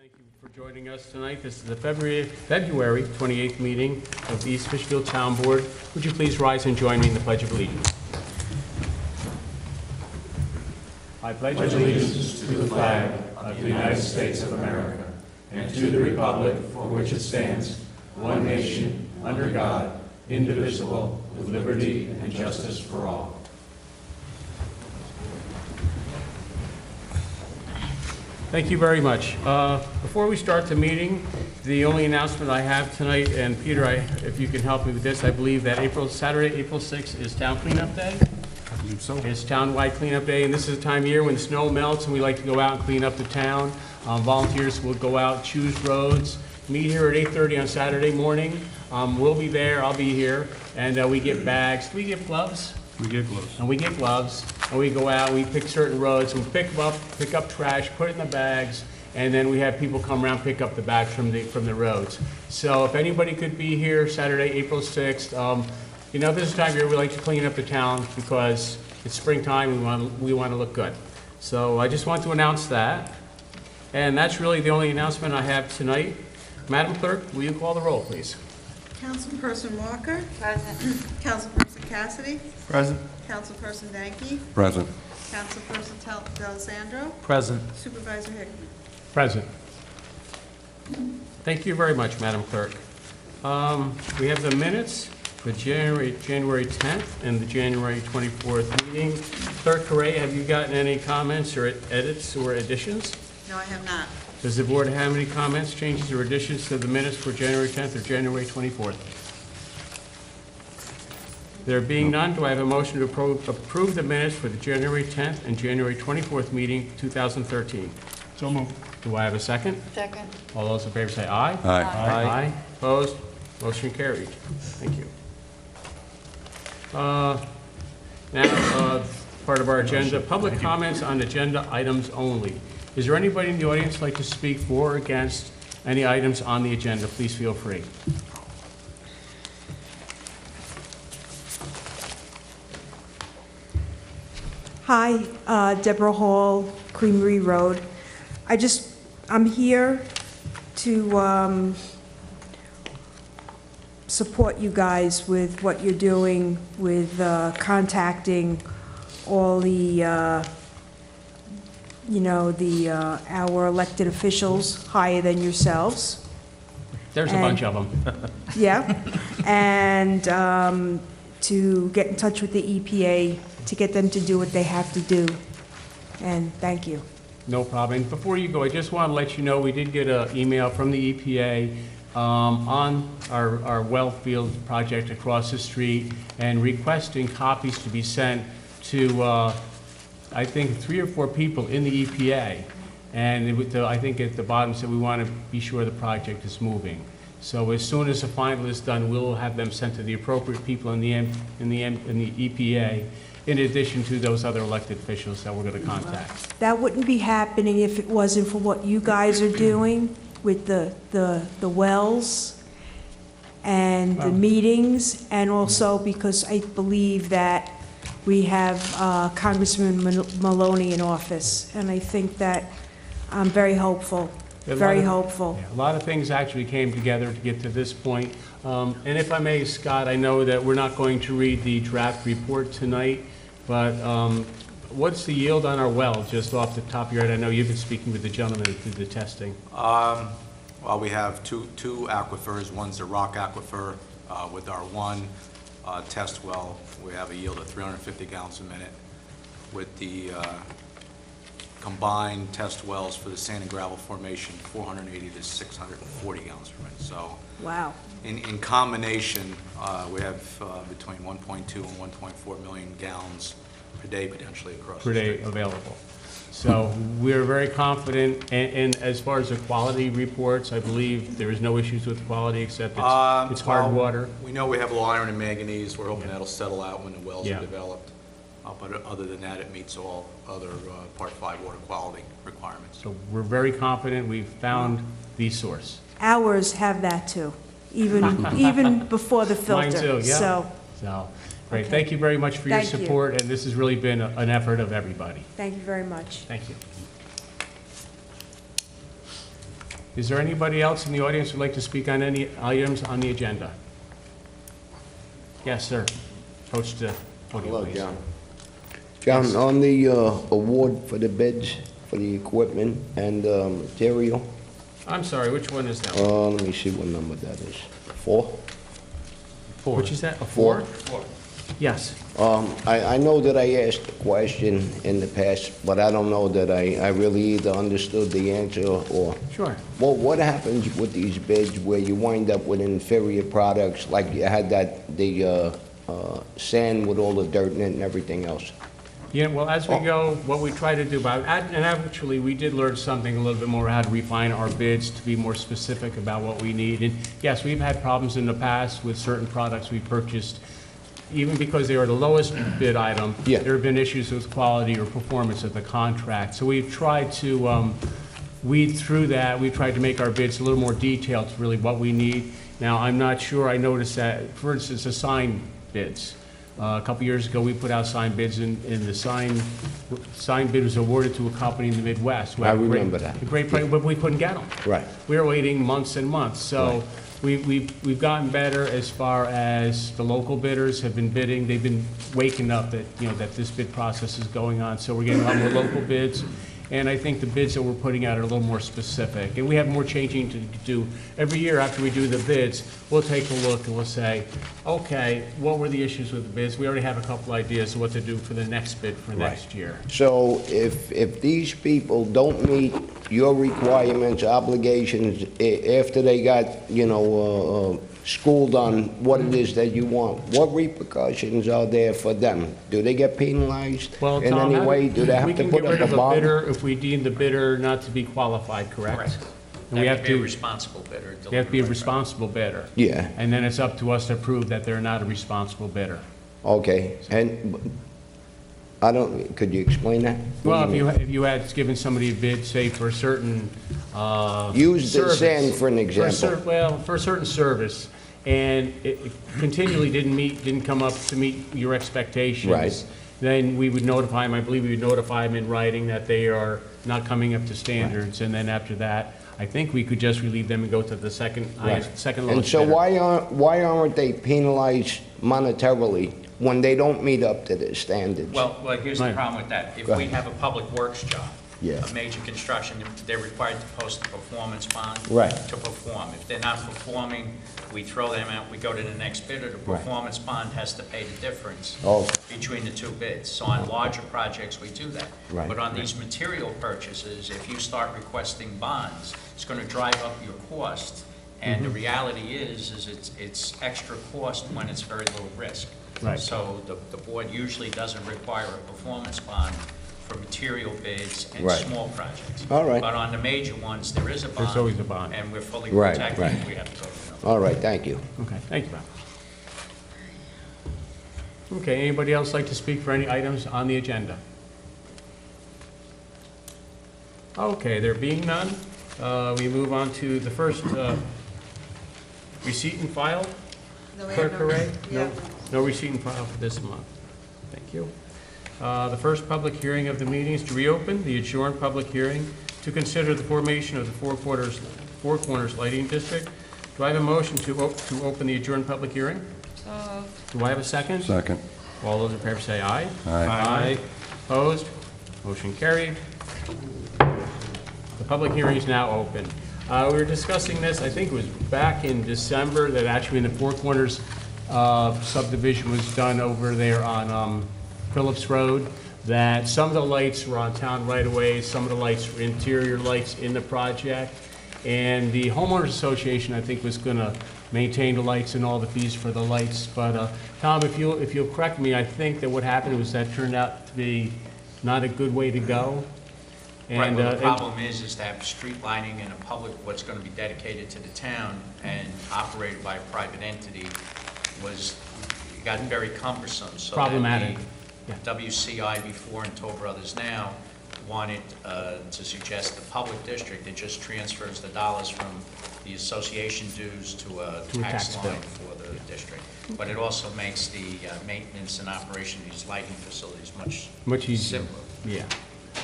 Thank you for joining us tonight. This is the February 28th meeting of the East Fishkill Town Board. Would you please rise and join me in the Pledge of Allegiance? I pledge allegiance to the flag of the United States of America and to the republic for which it stands, one nation, under God, indivisible, with liberty and justice for all. Thank you very much. Before we start the meeting, the only announcement I have tonight, and Peter, if you can help me with this, I believe that Saturday, April 6th is Town Cleanup Day. I believe so. It's Town-wide Cleanup Day, and this is the time of year when the snow melts and we like to go out and clean up the town. Volunteers will go out, choose roads, meet here at 8:30 on Saturday morning. We'll be there, I'll be here, and we get bags. Do we get gloves? We get gloves. And we get gloves, and we go out, we pick certain roads, and we pick up trash, put it in the bags, and then we have people come around, pick up the bags from the roads. So if anybody could be here Saturday, April 6th, you know, this is the time of year we like to clean up the town because it's springtime, we want to look good. So I just want to announce that, and that's really the only announcement I have tonight. Madam Clerk, will you call the roll, please? Councilperson Walker. Present. Councilperson Cassidy. Present. Councilperson Danke. Present. Councilperson D'Alessandro. Present. Supervisor Hickman. Present. Thank you very much, Madam Clerk. We have the minutes for January 10th and the January 24th meeting. Clerk Correa, have you gotten any comments or edits or additions? No, I have not. Does the board have any comments, changes, or additions to the minutes for January 10th or January 24th? There being none, do I have a motion to approve the minutes for the January 10th and January 24th meeting, 2013? So moved. Do I have a second? Second. All those in favor say aye. Aye. Aye. Opposed? Motion carried. Thank you. Now, part of our agenda, public comments on agenda items only. Is there anybody in the audience like to speak for or against any items on the agenda? Please feel free. Hi, Deborah Hall, Creamery Road. I'm here to support you guys with what you're doing with contacting all the our elected officials higher than yourselves. There's a bunch of them. Yeah, and to get in touch with the EPA to get them to do what they have to do. And thank you. No problem. And before you go, I just want to let you know we did get an email from the EPA on our well field project across the street and requesting copies to be sent to I think 3 or 4 people in the EPA, and I think at the bottom said we want to be sure the project is moving. So as soon as the final is done, we'll have them sent to the appropriate people in the EPA, in addition to those other elected officials that we're going to contact. That wouldn't be happening if it wasn't for what you guys are doing with the wells and the meetings, and also because I believe that we have Congressman Maloney in office, and I think that I'm very hopeful, very hopeful. Yeah, a lot of things actually came together to get to this point. And if I may, Scott, I know that we're not going to read the draft report tonight, but what's the yield on our well, just off the top of your head? I know you've been speaking with the gentleman that did the testing. Well, we have two aquifers. One's the rock aquifer with our one test well. We have a yield of 350 gallons a minute. With the combined test wells for the sand and gravel formation, 480 to 640 gallons per minute. So, Wow. In combination, we have between 1.2 and 1.4 million gallons per day potentially across the street. Available. So we're very confident, and as far as the quality reports, I believe there is no issues with quality except it's hard water. We know we have low iron and manganese. We're hoping that'll settle out when the wells Yeah. are developed. But other than that, it meets all other Part 5 water quality requirements. So we're very confident we've found the source. Ours have that too, even before the filter. Mine too, yeah. So, great. Okay. Thank you very much for your Thank you. support, and this has really been an effort of everybody. thank you very much. Thank you. Is there anybody else in the audience who'd like to speak on any items on the agenda? Yes, sir. Approach the podium, Hello, please. John. John, on the award for the bids, for the equipment and material, I'm sorry, which one is that? let me see what number that is. 4? Which is that, a Four. 4? Yes. I know that I asked a question in the past, but I don't know that I really either understood the answer or... Sure. Well, what happens with these bids where you wind up with inferior products, like you had the sand with all the dirt in it and everything else? Yeah, well, as we go, what we try to do, and actually, we did learn something a little bit more, how to refine our bids to be more specific about what we need. And yes, we've had problems in the past with certain products we purchased, even because they were the lowest bid item. Yeah. There have been issues with quality or performance of the contract. So we've tried to weed through that. We've tried to make our bids a little more detailed to really what we need. Now, I'm not sure, I noticed that, for instance, the sign bids. A couple years ago, we put out sign bids, and the sign bid was awarded to a company in the Midwest. who had I a great- remember that. a great price, but we couldn't get them. Right. We were waiting months and months. So we've gotten better as far as the local bidders have been bidding. They've been waking up that, that this bid process is going on. So we're getting a lot more local bids. And I think the bids that we're putting out are a little more specific. And we have more changing to do. Every year after we do the bids, we'll take a look and we'll say, okay, what were the issues with the bids? We already have a couple ideas of what to do for the next bid for next year. So if these people don't meet your requirements, obligations, after they got, schooled on what it is that you want, what repercussions are there for them? Do they get penalized Well, in Tom, any way? Do they have we to can put get rid up of a a bond? bidder if we deem the bidder not to be qualified, correct? Correct. And we That have could be a to, responsible bidder. they have to be a delivered by- responsible bidder. Yeah, And then it's up to us to prove that they're not a responsible bidder. okay. And could you explain that? Well, What do you mean? if you had given somebody a bid, say, for a certain, Use the service. sand for an For a example. well, for a certain service, and it continually didn't come up to meet your expectations. Right. Then we would notify them, I believe we would notify them in writing that they are not coming up to standards. And then after that, I think we could just relieve them and go to the second lowest And bidder. so why aren't they penalized monetarily when they don't meet up to the standards? Well, here's the Right. problem with that. If Go we ahead. have a public works job, Yeah. a major construction, they're required to post a performance bond Right. to perform. If they're not performing, we throw them out, we go to the next bidder. The Right. performance bond has to pay the difference Oh. between the two bids. So on larger projects, we do that. Right. But on these material purchases, if you start requesting bonds, it's going to drive up your cost. And the reality is it's extra cost when it's very low risk. Right. So the board usually doesn't require a performance bond for material bids and Right. small projects. All right. But on the major ones, there is a bond. There's always a bond. And we're fully Right, protected right. if we have to go for another. All right, thank you. Okay, thank you, Bob. Okay, anybody else like to speak for any items on the agenda? Okay, there being none, we move on to the first receipt and file. No, we Clerk have no- Hooray? yeah. No receipt and file for this month. Thank you. The first public hearing of the meeting is to reopen the adjourned public hearing to consider the formation of the Four Corners Lighting District. Do I have a motion to open the adjourned public hearing? Do I have a second? Second. All those in favor say aye. Aye. Aye. Opposed? Motion carried. The public hearing is now open. We were discussing this, I think it was back in December, that actually in the Four Corners subdivision was done over there on Phillips Road, that some of the lights were on town right away, some of the lights were interior lights in the project, and the homeowners association, I think, was going to maintain the lights and all the fees for the lights. But Tom, if you'll correct me, I think that what happened was that turned out to be not a good way to go. Right, And, well, the and- problem is to have street lighting in a public, what's going to be dedicated to the town and operated by a private entity got very cumbersome. So that Problematic, yeah. WCI before and Toll Brothers now wanted to suggest the public district, it just transfers the dollars from the association dues to a tax tax bill. line for the district. But it also makes the maintenance and operation of these lighting facilities much Much easier. simpler. Yeah.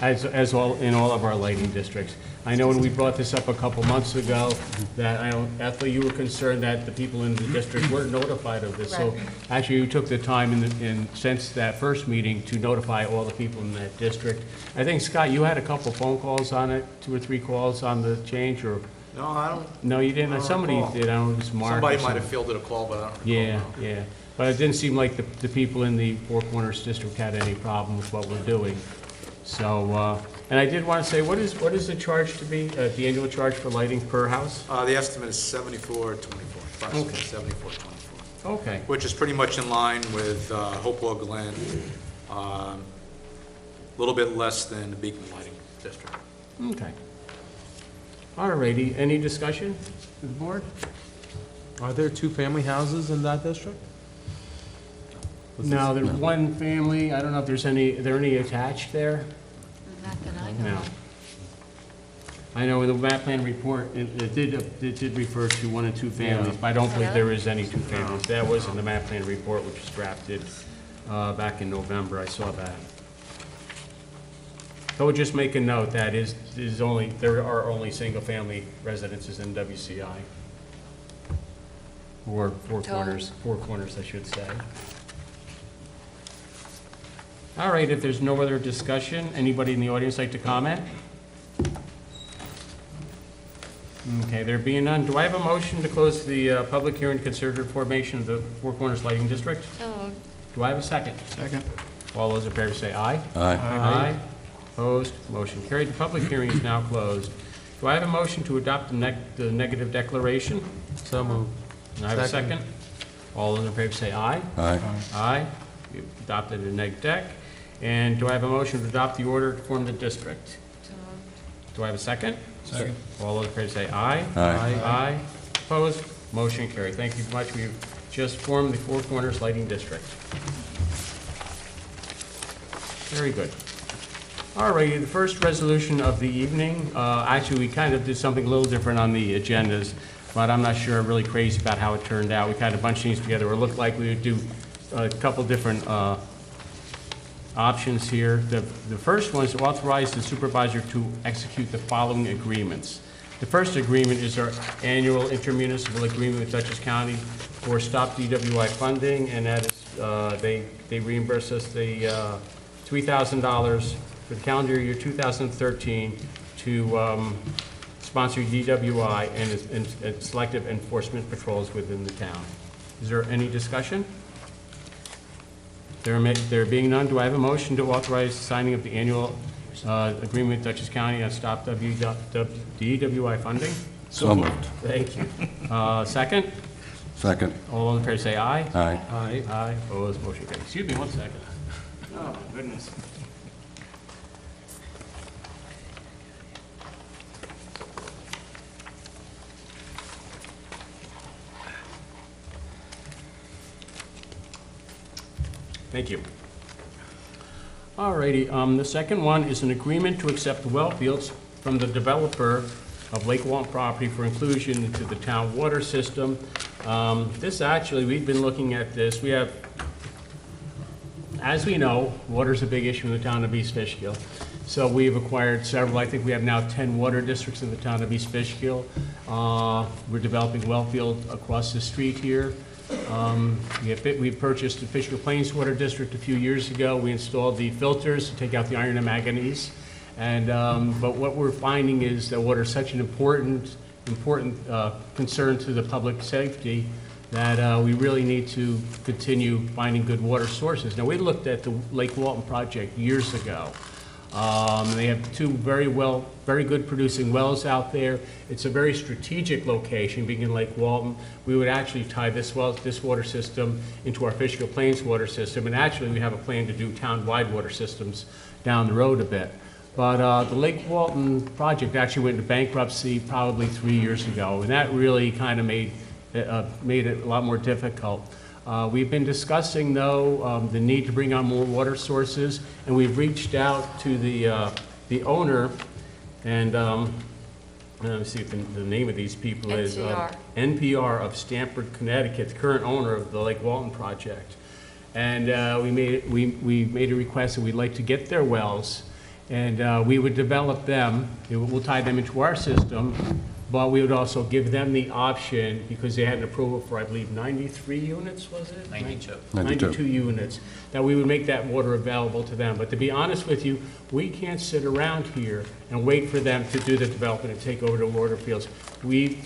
as all, in all of our lighting districts. I know when we brought this up a couple months ago, that I know, Ethel, you were concerned that the people in the district weren't notified of this. So actually, you took the time since that first meeting to notify all the people in that district. I think, Scott, you had a couple phone calls on it, 2 or 3 calls on the change, or? No, I don't. No, you didn't? I don't Somebody recall. did, I don't know, it was Mark. Somebody or might have something. fielded a call, but I don't recall. Yeah, no. yeah. But it didn't seem like the people in the Four Corners district had any problem with what we're doing. So, and I did want to say, what is the charge to be, the annual charge for lighting per house? The estimate is $74.24, approximately Okay. $74.24, Okay, which is pretty much in line with Hopewell Glen, a little bit less than the Beacon Lighting District. okay. All righty, any discussion with the board? Are there 2-family houses in that district? No, there's one family, I don't know if there's any, are there any attached there? Not that I know No. of. I know in the map plan report, it did refer to 1 and 2 families, but I don't believe there is any 2 families. That was in the map plan report, which was drafted back in November, I saw that. I would just make a note that there are only single-family residences in WCI. Or Four Corners, I should say. All right, if there's no other discussion, anybody in the audience like to comment? Okay, there being none, do I have a motion to close the public hearing to consider the formation of the Four Corners Lighting District? So moved. Do I have a second? Second. All those in favor say aye. Aye. Aye. Opposed, motion carried. The public hearing is now closed. Do I have a motion to adopt the negative declaration? So moved. Do I have a Second. second? All those in favor say aye. Aye. Aye. You've adopted a neg deck. And do I have a motion to adopt the order to form the district? So moved. Do I have a second? Second. All those in favor say aye. Aye. Aye. Opposed? Motion carried. Thank you very much. We've just formed the Four Corners Lighting District. Very good. All righty, the first resolution of the evening, actually, we kind of did something a little different on the agendas, but I'm not sure, I'm really crazy about how it turned out. We kind of bunched things together. It looked like we would do a couple different options here. The first one is to authorize the supervisor to execute the following agreements. The first agreement is our annual intermunicipal agreement with Dutchess County for Stop DWI funding, and that is, they reimburse us the $3,000 for the calendar year 2013 to sponsor DWI and selective enforcement patrols within the town. Is there any discussion? There being none, do I have a motion to authorize signing of the annual agreement with Dutchess County on Stop DWI funding? So moved. Thank you. Second? Second. All those in favor say aye. Aye. Aye. Aye. Opposed, motion carries. Excuse me one second. Oh, my goodness. Thank you. All righty, the second one is an agreement to accept well fields from the developer of Lake Walton property for inclusion into the town water system. This actually, we've been looking at this. We have, as we know, water's a big issue in the town of East Fishkill. So we've acquired several, I think we have now 10 water districts in the town of East Fishkill. We're developing well field across the street here. We purchased the Fishkill Plains Water District a few years ago. We installed the filters to take out the iron and manganese. And, but what we're finding is that water is such an important concern to the public safety that we really need to continue finding good water sources. Now, we looked at the Lake Walton project years ago. They have 2 very good producing wells out there. It's a very strategic location, being in Lake Walton. We would actually tie this water system into our Fishkill Plains water system, and actually we have a plan to do town-wide water systems down the road a bit. But the Lake Walton project actually went into bankruptcy probably 3 years ago, and that really kind of made it a lot more difficult. We've been discussing, though, the need to bring on more water sources, and we've reached out to the owner, and let me see if the name of these people is. NPR of Stamford, Connecticut, the current owner of the Lake Walton project. And we made a request that we'd like to get their wells And we would develop them, we'll tie them into our system, but we would also give them the option, because they had an approval for, I believe, 93 units, was it? 92. 92 units, that we would make that water available to them. But to be honest with you, we can't sit around here and wait for them to do the development and take over the water fields.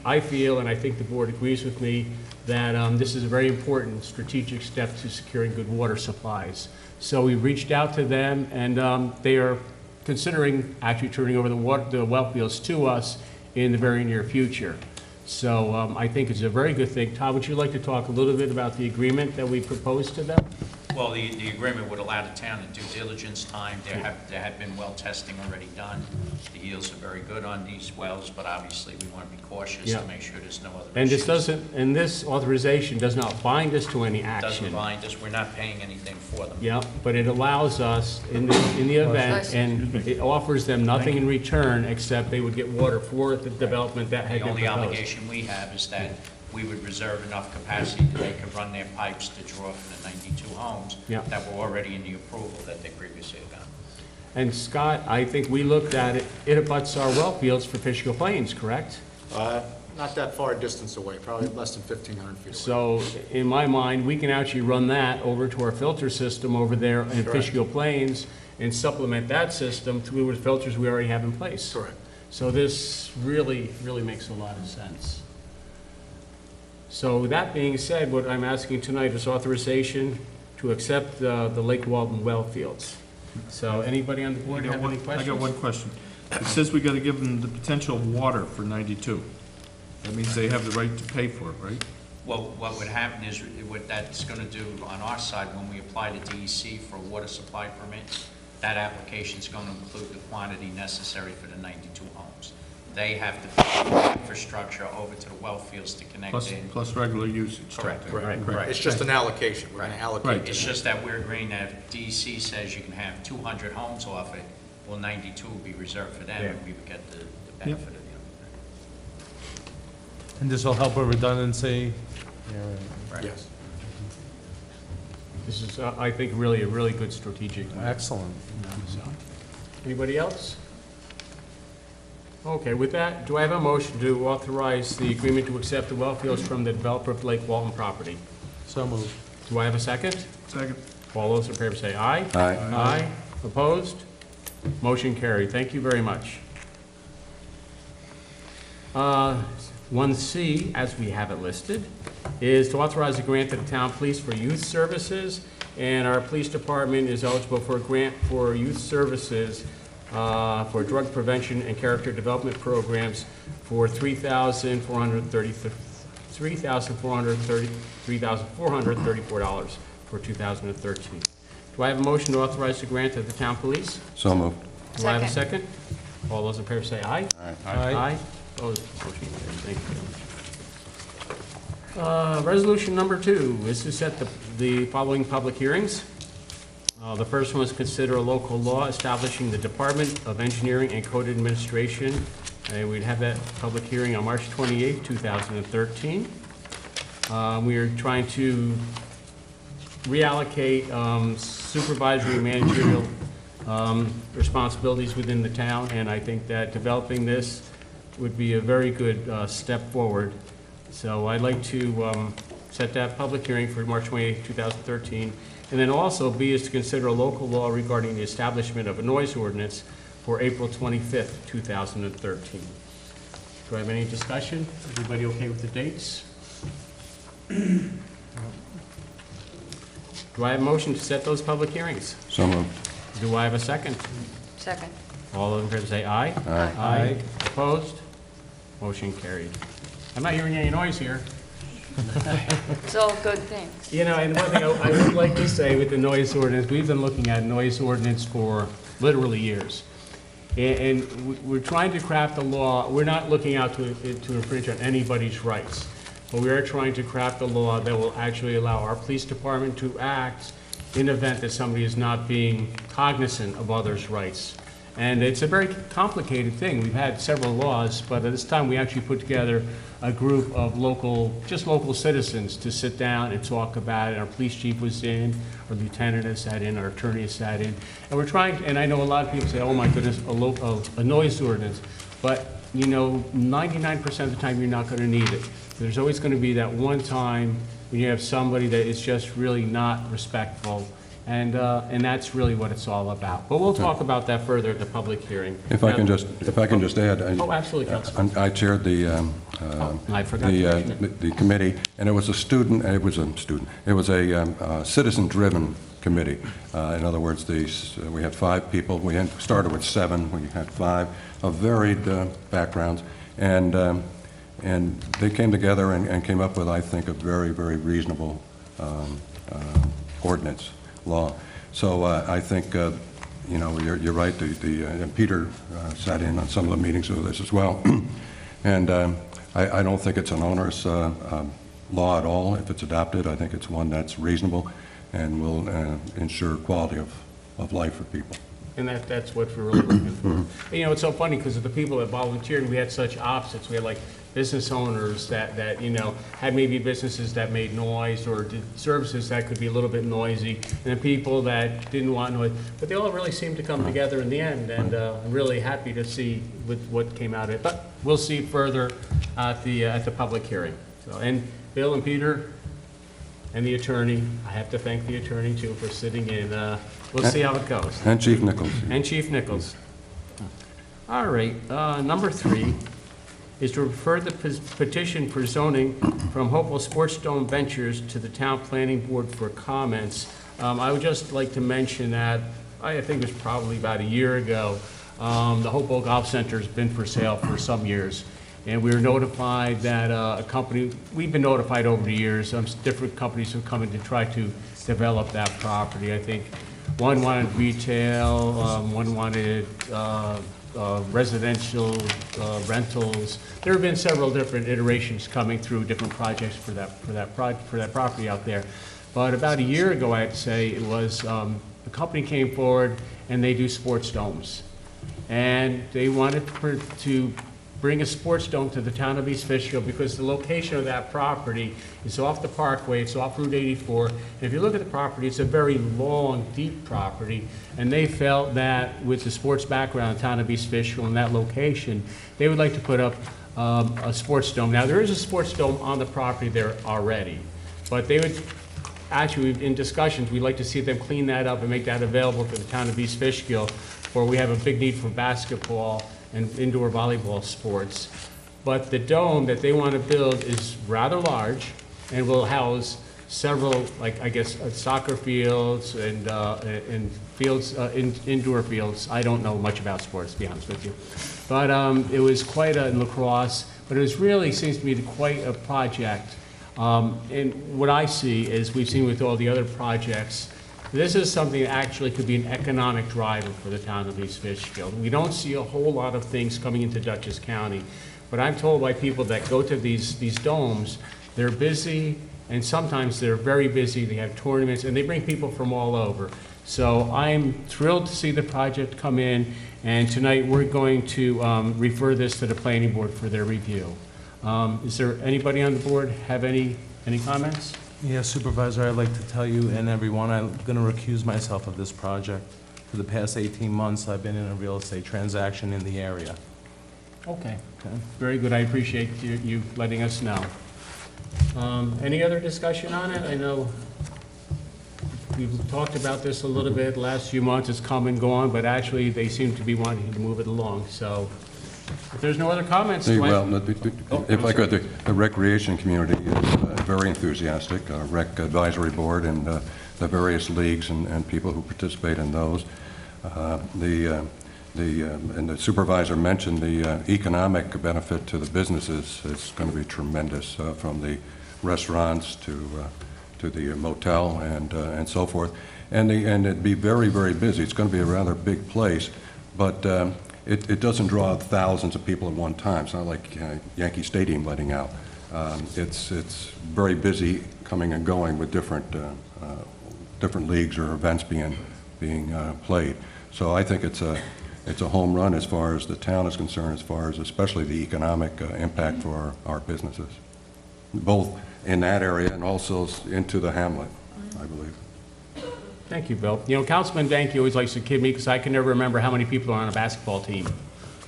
I feel, and I think the board agrees with me, that this is a very important strategic step to securing good water supplies. So we reached out to them, and they are considering actually turning over the well fields to us in the very near future. So I think it's a very good thing. Todd, would you like to talk a little bit about the agreement that we proposed to them? Well, the agreement would allow the town to due diligence time. There have been well testing already done. The yields are very good on these wells, but obviously we want to be cautious Yeah. to make sure there's no other And issues. this authorization does not bind us to any action. Doesn't bind us, we're not paying anything for them. Yeah, but it allows us in the event, and it offers them nothing in return except they would get water for the development that had The been only proposed. obligation we have is that we would reserve enough capacity that they could run their pipes to draw from the 92 homes Yeah. that were already in the approval that they previously had gotten. And Scott, I think we looked at it, it abuts our well fields for Fishkill Plains, correct? Not that far a distance away, probably less than 1,500 feet away. So in my mind, we can actually run that over to our filter system over there in Correct. Fishkill Plains and supplement that system through the filters we already have in place. Correct. So this really, really makes a lot of sense. So with that being said, what I'm asking tonight is authorization to accept the Lake Walton well fields. So anybody on the board have any I questions? got one question. It says we gotta give them the potential water for 92. That means they have the right to pay for it, right? Well, what would happen is, what that's going to do on our side, when we apply to DEC for a water supply permit, that application is going to include the quantity necessary for the 92 homes. They have to put the infrastructure over to the well fields to connect in. Plus regular usage. Correct. Right. It's just an allocation, we're going to allocate. Right. It's just that we're agreeing that if DEC says you can have 200 homes off it, well, 92 will be reserved for them, and we would get the benefit of the And this will help with redundancy. Yes. This is, I think, really a really good strategic move. Excellent. So, anybody else? Okay, with that, do I have a motion to authorize the agreement to accept the well fields from the developer of Lake Walton property? So moved. Do I have a second? Second. All those in favor say aye. Aye. Aye. Opposed? Motion carried. Thank you very much. 1C, as we have it listed, is to authorize a grant to the town police for youth services, and our police department is eligible for a grant for youth services for drug prevention and character development programs for $3,434 for 2013. Do I have a motion to authorize the grant to the town police? So moved. Do I have a second? All those in favor say aye. Aye. Opposed? Motion carries. Thank you very much. Resolution number 2 is to set the following public hearings. The first one is consider a local law establishing the Department of Engineering and Code Administration. We'd have that public hearing on March 28, 2013. We are trying to reallocate supervisory and managerial responsibilities within the town, and I think that developing this would be a very good step forward. So I'd like to set that public hearing for March 28, 2013. And then also B is to consider a local law regarding the establishment of a noise ordinance for April 25th, 2013. Do I have any discussion? Everybody okay with the dates? Do I have a motion to set those public hearings? So moved. Do I have a second? Second. All those in favor say aye. Aye. Aye. Opposed? Motion carried. I'm not hearing any noise here. It's all good things. You know, and one thing I would like to say with the noise ordinance, we've been looking at noise ordinance for literally years. And we're trying to craft a law, we're not looking out to infringe on anybody's rights, but we are trying to craft a law that will actually allow our police department to act in the event that somebody is not being cognizant of others' rights. And it's a very complicated thing. We've had several laws, but at this time, we actually put together a group of just local citizens to sit down and talk about it. Our police chief was in, our lieutenant has sat in, our attorney has sat in. And we're trying, and I know a lot of people say, oh my goodness, a noise ordinance. But, 99% of the time, you're not going to need it. There's always going to be that one time when you have somebody that is just really not respectful. And that's really what it's all about. But we'll talk about that further at the public hearing. If I can just add. Oh, absolutely, Councilman. I chaired I forgot to mention it. the committee, and it was a citizen-driven committee. In other words, we had 5 people. We started with 7. We had 5 of varied backgrounds, and they came together and came up with, I think, a very, very reasonable ordinance law. So I think, you're right. And Peter sat in on some of the meetings of this as well. And I don't think it's an onerous law at all. If it's adopted, I think it's one that's reasonable and will ensure quality of life for people. And that's what we're really looking for. And, it's so funny because of the people that volunteered, we had such opposites. We had like business owners that had maybe businesses that made noise or did services that could be a little bit noisy, and then people that didn't want noise. But they all really seemed to come together in the end, and I'm really happy to see with what came out of it. But we'll see further at the public hearing. So, and Bill and Peter and the attorney, I have to thank the attorney too for sitting in. We'll see how it goes. And Chief Nichols. And Chief Nichols. All right, number 3 is to refer the petition for zoning from Hopewell Sports Dome Ventures to the Town Planning Board for comments. I would just like to mention that, I think it was probably about a year ago, the Hopewell Golf Center has been for sale for some years. And we were notified that a company, we've been notified over the years, different companies have come in to try to develop that property. I think one wanted retail, one wanted residential rentals. There have been several different iterations coming through different projects for that property out there. But about a year ago, I'd say, it was a company came forward and they do sports domes. And they wanted to bring a sports dome to the town of East Fishkill because the location of that property is off the Parkway, it's off Route 84. And if you look at the property, it's a very long, deep property. And they felt that with the sports background in the town of East Fishkill and that location, they would like to put up a sports dome. Now, there is a sports dome on the property there already, but they would, actually, in discussions, we'd like to see them clean that up and make that available for the town of East Fishkill, where we have a big need for basketball and indoor volleyball sports. But the dome that they want to build is rather large and will house several, soccer fields and fields, indoor fields. I don't know much about sports, to be honest with you. But it was quite in lacrosse, but it was really, seems to me, quite a project. And what I see is, we've seen with all the other projects, this is something that actually could be an economic driver for the town of East Fishkill. We don't see a whole lot of things coming into Dutchess County, but I'm told by people that go to these domes, they're busy, and sometimes they're very busy. They have tournaments, and they bring people from all over. So I'm thrilled to see the project come in, and tonight we're going to refer this to the planning board for their review. Is there anybody on the board have any comments? Yes, Supervisor, I'd like to tell you and everyone, I'm going to recuse myself of this project. For the past 18 months, I've been in a real estate transaction in the area. Okay. Very good. I appreciate you letting us know. Any other discussion on it? I know we've talked about this a little bit the last few months. It's come and gone, but actually they seem to be wanting to move it along. So if there's no other comments. Well, if I could, the recreation community is very enthusiastic, Rec Advisory Board and the various leagues and people who participate in those. And the supervisor mentioned the economic benefit to the businesses is going to be tremendous, from the restaurants to the motel and so forth. And it'd be very, very busy. It's going to be a rather big place, but it doesn't draw thousands of people at one time. It's not like Yankee Stadium letting out. It's very busy coming and going with different leagues or events being played. So I think it's it's a home run as far as the town is concerned, as far as especially the economic impact for our businesses, both in that area and also into the hamlet, I believe. Thank you, Bill. You know, Councilman Danke always likes to kid me because I can never remember how many people are on a basketball team.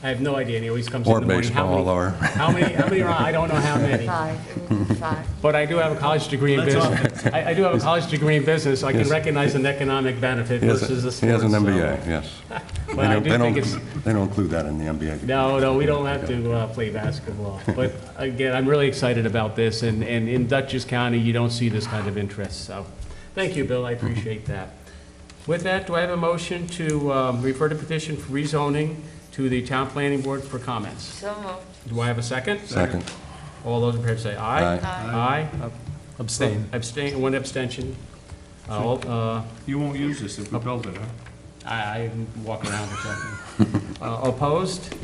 I have no idea, and he always comes in Or the morning. baseball, or... How many are on? I don't know how many. 5. But I do have a college degree in business. I do have a college degree in business, so I can Yes. recognize an economic benefit He has versus a a- sport. He has an so- MBA, yes. But I do think it's, They don't include that in the MBA. no, we don't have to play basketball. But again, I'm really excited about this, and in Dutchess County, you don't see this kind of interest, so thank you, Bill, I appreciate that. With that, do I have a motion to refer to petition for rezoning to the Town Planning Board for comments? So moved. Do I have a second? Second. All those in favor say aye. Aye. Aye. Abstain. Abstain, one abstention. You won't use this if we build it, huh? I walk around or something. Opposed?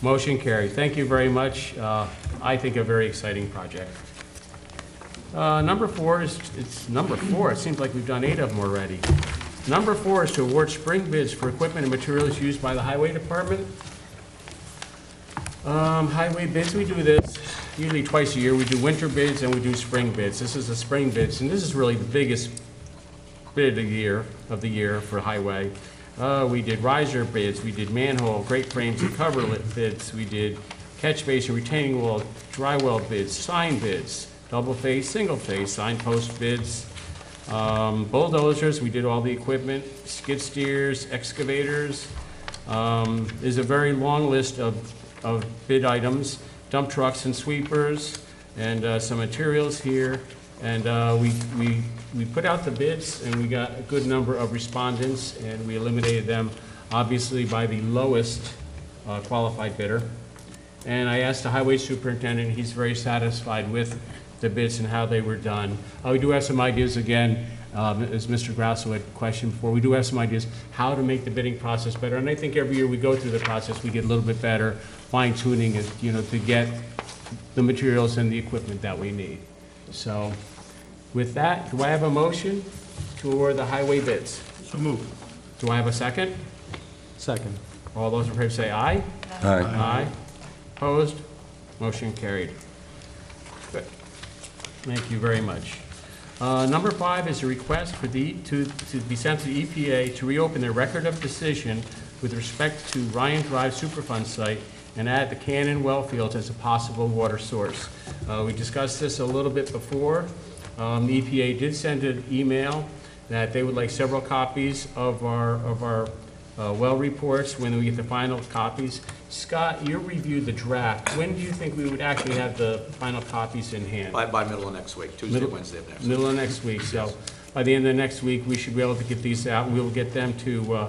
Motion carried. Thank you very much. I think a very exciting project. Number 4 is, it's number 4. It seems like we've done 8 of them already. Number 4 is to award spring bids for equipment and materials used by the Highway Department. Highway bids, we do this usually twice a year. We do winter bids and we do spring bids. This is the spring bids, and this is really the biggest bid of the year for highway. We did riser bids, we did manhole, grate frames and coverlet bids, we did catch basin, retaining wall, dry well bids, sign bids, double phase, single phase, signpost bids, bulldozers, we did all the equipment, skid steers, excavators. There's a very long list of bid items, dump trucks and sweepers, and some materials here. And we put out the bids, and we got a good number of respondents, and we eliminated them, obviously, by the lowest qualified bidder. And I asked the highway superintendent, he's very satisfied with the bids and how they were done. We do have some ideas, again, as Mr. Grasso had questioned before, we do have some ideas how to make the bidding process better. And I think every year we go through the process, we get a little bit better, fine-tuning it, you know, to get the materials and the equipment that we need. So with that, do I have a motion to award the highway bids? So moved. Do I have a second? Second. All those in favor say aye. Aye. Aye. Opposed? Motion carried. Good. Thank you very much. Number 5 is a request for to be sent to the EPA to reopen their record of decision with respect to Ryan Drive Superfund site and add the Cannon well fields as a possible water source. We discussed this a little bit before. The EPA did send an email that they would like several copies of our well reports when we get the final copies. Scott, you reviewed the draft. When do you think we would actually have the final copies in hand? By middle of next week, Tuesday, Wednesday of next week. Middle of next week. So by the end of next week, we should be able to get these out. We'll get them to,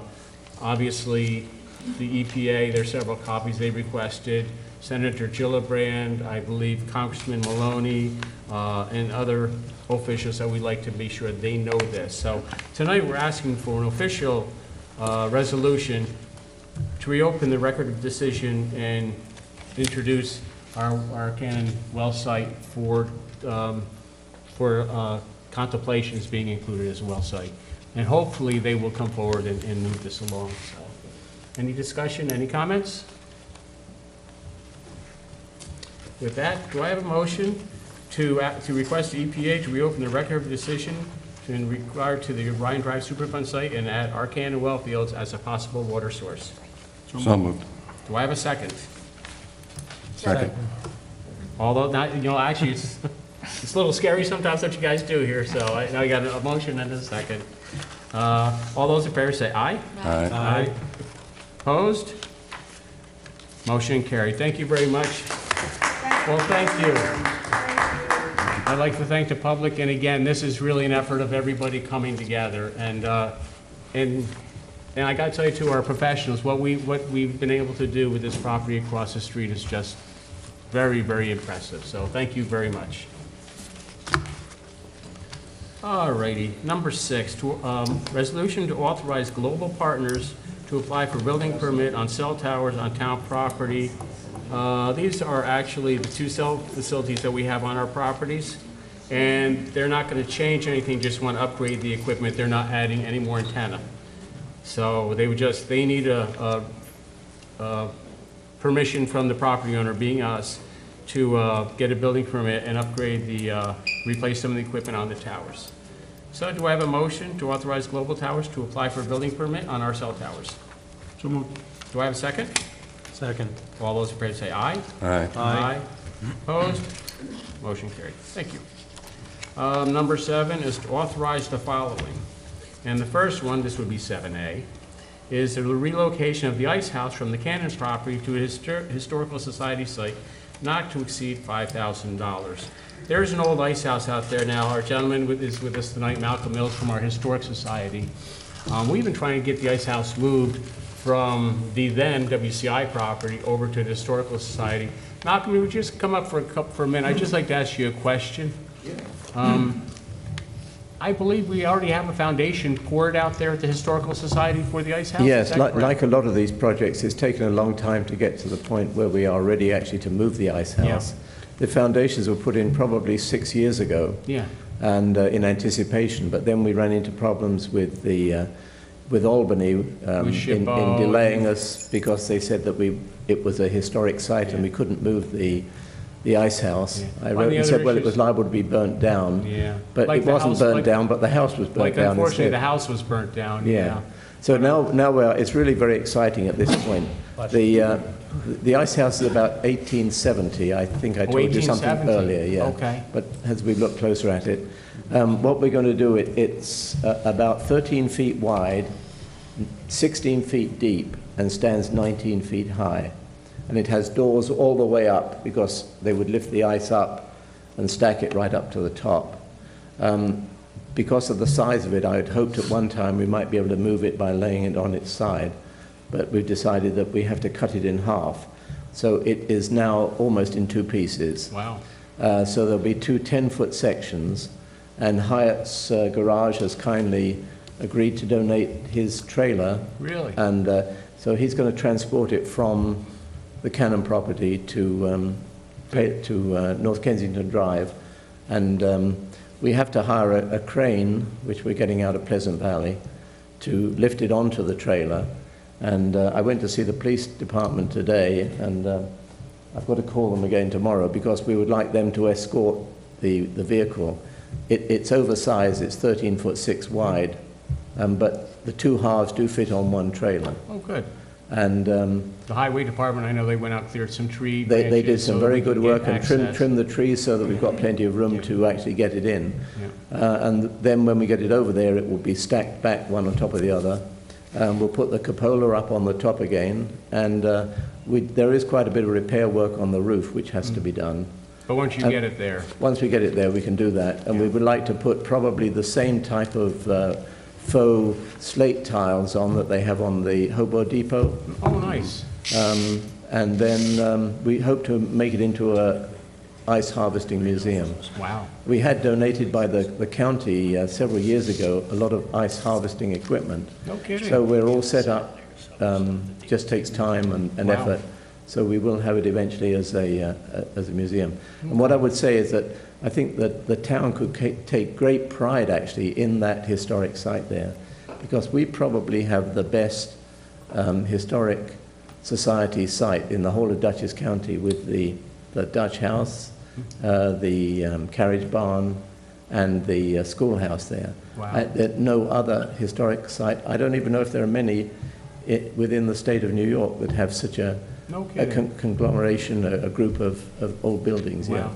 obviously, the EPA. There's several copies they requested. Senator Gillibrand, I believe Congressman Maloney, and other officials that we'd like to be sure they know this. So tonight we're asking for an official resolution to reopen the record of decision and introduce our Cannon well site for contemplations being included as a well site. And hopefully they will come forward and move this along. So, any discussion, any comments? With that, do I have a motion to request the EPA to reopen the record of decision in regard to the Ryan Drive Superfund site and add Arcan and well fields as a possible water source? So moved. Do I have a second? Second. Although, not, you know, actually, it's a little scary sometimes what you guys do here, so now I got a motion and a second. All those in favor say aye. Aye. Aye. Opposed? Motion carried. Thank you very much. Well, thank you. I'd like to thank the public, and again, this is really an effort of everybody coming together, and I gotta tell you too, our professionals, what we've been able to do with this property across the street is just very, very impressive, so thank you very much. All righty, number 6, resolution to authorize global partners to apply for building permit on cell towers on town property. These are actually the 2 cell facilities that we have on our properties, and they're not going to change anything, just want to upgrade the equipment. They're not adding any more antenna. So they need a permission from the property owner, being us, to get a building permit and upgrade replace some of the equipment on the towers. So do I have a motion to authorize Global Towers to apply for a building permit on our cell towers? So moved. Do I have a second? Second. All those in favor say aye. Aye. Aye. Opposed? Motion carried. Thank you. Number 7 is to authorize the following. And the first one, this would be 7A, is the relocation of the ice house from the Cannon property to a historical society site not to exceed $5,000. There's an old ice house out there now. Our gentleman is with us tonight, Malcolm Mills from our Historic Society. We've been trying to get the ice house moved from the then WCI property over to the Historical Society. Malcolm, would you just come up for a minute? I'd just like to ask you a question. I believe we already have a foundation poured out there at the Historical Society for the ice house? Yes, Is that correct? like a lot of these projects, it's taken a long time to get to the point where we are ready actually to move the ice house. Yeah. The foundations were put in probably 6 years ago. Yeah. And in anticipation, but then we ran into problems with Albany in delaying us because they said that it was a historic site and we couldn't move the ice house. Yeah. I wrote and said, well, it was liable to be burnt down. Yeah. But Like it the wasn't house- burnt like- down, but the house was burnt down Unfortunately, instead. the house was burnt down. Yeah. So now it's really very exciting at this point. The ice house is about 1870. I think I told you something 1870. earlier. Yeah. Okay. But as we look closer at it, what we're going to do, it's about 13 feet wide, 16 feet deep, and stands 19 feet high. And it has doors all the way up because they would lift the ice up and stack it right up to the top. Because of the size of it, I had hoped at one time we might be able to move it by laying it on its side, but we've decided that we have to cut it in half. So it is now almost in 2 pieces. Wow. So there'll be 2 10-foot sections, and Hyatt's garage has kindly agreed to donate his trailer. Really? And so he's going to transport it from the Cannon property to North Kensington Drive. And we have to hire a crane, which we're getting out of Pleasant Valley, to lift it onto the trailer. And I went to see the police department today, and I've got to call them again tomorrow because we would like them to escort the vehicle. It's oversized, it's 13 foot 6 wide, but the 2 halves do fit on one trailer. Oh, good. And The highway department, I know they went out, cleared some tree they did branches some so very we good could work get and access. trimmed the trees so that we've got plenty of room to actually get it in. Yeah. And then when we get it over there, it will be stacked back one on top of the other. We'll put the cupola up on the top again, and there is quite a bit of repair work on the roof which has to be done. But once you get it there, Once we get it there, we can do that. And we would like to put probably the same type of faux slate tiles on that they have on the Hobo Depot. oh, nice. And then we hope to make it into a ice harvesting museum. Wow. We had donated by the county several years ago a lot of ice harvesting equipment. No kidding. So we're all set up. Just takes time and Wow. effort. So we will have it eventually as a museum. And what I would say is that I think that the town could take great pride actually in that historic site there, because we probably have the best historic society site in the whole of Dutchess County, with the Dutch house, the carriage barn, and the schoolhouse there. Wow. No other historic site. I don't even know if there are many within the state of New York that have such a No kidding. conglomeration, a group of old buildings. Wow. Yeah.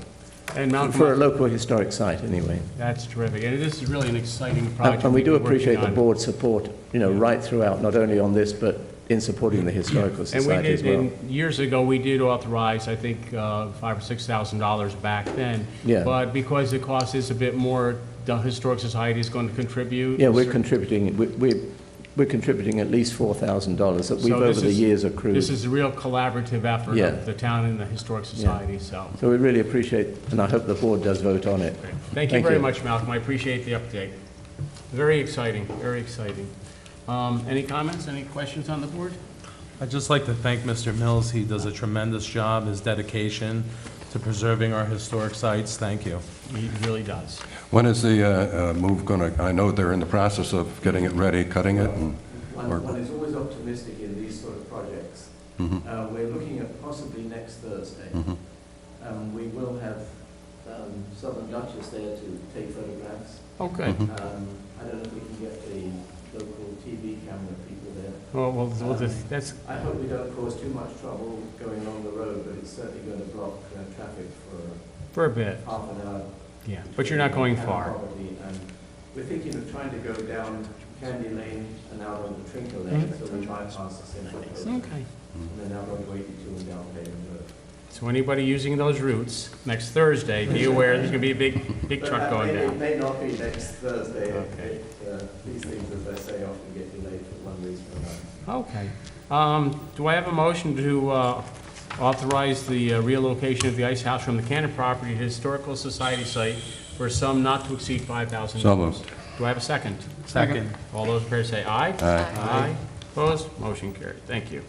And Malcolm, For a local historic site, anyway. that's terrific. And this is really an exciting project. And we do we've been appreciate the working on. board's support, right throughout, not only on this, but in supporting the Historical And Society we as did, well. and years ago, we did authorize, I think, $5,000 or $6,000 back then. Yeah. But because the cost is a bit more, the Historic Society is going to contribute. Yeah, we're contributing, we're contributing at least $4,000 that we've So over this the is- years accrued. This is a real collaborative effort Yeah. of the town and the Historic Society, so. So we really appreciate, and I hope the board does vote on it. Thank you very much, Malcolm. I appreciate the update. Very exciting, very exciting. Any comments, any questions on the board? I'd just like to thank Mr. Mills. He does a tremendous job, his dedication to preserving our historic sites. Thank you. He really does. When is the move going to, I know they're in the process of getting it ready, cutting it, and Or- is always optimistic in these sort of projects. Mhm. We're looking at possibly next Thursday. Mhm. We will have Southern Duchess there to take photographs. Okay. Mhm. I don't know if we can get the local TV camera people there. Well, that's, I hope we don't cause too much trouble going along the road, but it's certainly going to block traffic for for a bit, half an hour. yeah. But you're not going Town far. property, and we're thinking of trying to go down Candy Lane and out on the Trinker Lane, so we bypass the central coast. Okay. And then out on 82 and down Haven Road. So anybody using those routes, next Thursday, be aware there's going to be a big truck going It down. may not be next Thursday. Okay. These things, as I say, often get delayed for one reason or another. Okay. Do I have a motion to authorize the relocation of the ice house from the Cannon property to Historical Society site for a sum not to exceed $5,000? So moved. Do I have a second? Second. All those in favor say aye. Aye. Aye. Opposed? Motion carried. Thank you.